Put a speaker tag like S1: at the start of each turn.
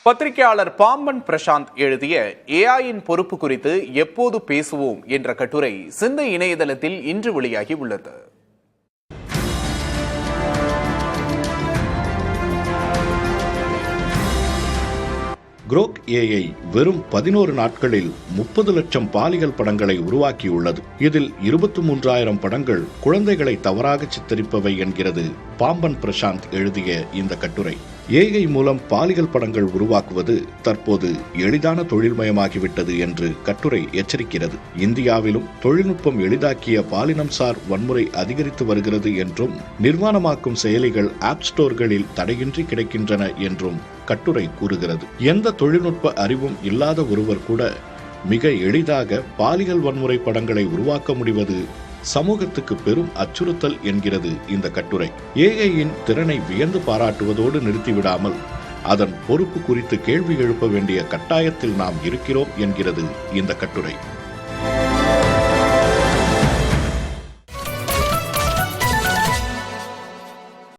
S1: பத்திரிகையாளர் பாம்பன் பிரசாந்த் எழுதிய ஏஐயின் பொறுப்பு குறித்து எப்போது பேசுவோம் என்ற கட்டுரை சிந்தை இணையதளத்தில் இன்று வெளியாகி உள்ளது.
S2: குரோக் ஏஐ வெறும் 11 நாட்களில் 30 லட்சம் பாலியல் படங்களை உருவாக்கியுள்ளது. இதில் 23,000 படங்கள் குழந்தைகளை தவறாக சித்தரிப்பவை என்கிறது பாம்பன் பிரசாந்த் எழுதிய இந்த கட்டுரை. ஏஐ மூலம் பாலியல் படங்கள் உருவாக்குவது தற்போது எளிதான தொழில்மயமாகிவிட்டது என்று கட்டுரை எச்சரிக்கிறது. இந்தியாவிலும் தொழில்நுட்பம் எளிதாக்கிய பாலினம்சார் வன்முறை அதிகரித்து வருகிறது என்றும், நிர்வாணமாக்கும் செயலிகள் ஆப் ஸ்டோர்களில் தடையின்றி கிடைக்கின்றன என்றும் கட்டுரை கூறுகிறது. எந்த தொழில்நுட்ப அறிவும் இல்லாத ஒருவர் கூட மிக எளிதாக பாலியல் வன்முறை படங்களை உருவாக்க முடிவது சமூகத்துக்கு பெரும் அச்சுறுத்தல் என்கிறது இந்த கட்டுரை. ஏஐயின் திறனை வியந்து பாராட்டுவதோடு நிறுத்திவிடாமல் அதன் பொறுப்பு குறித்து கேள்வி எழுப்ப வேண்டிய கட்டாயத்தில் நாம் இருக்கிறோம் என்கிறது இந்த கட்டுரை.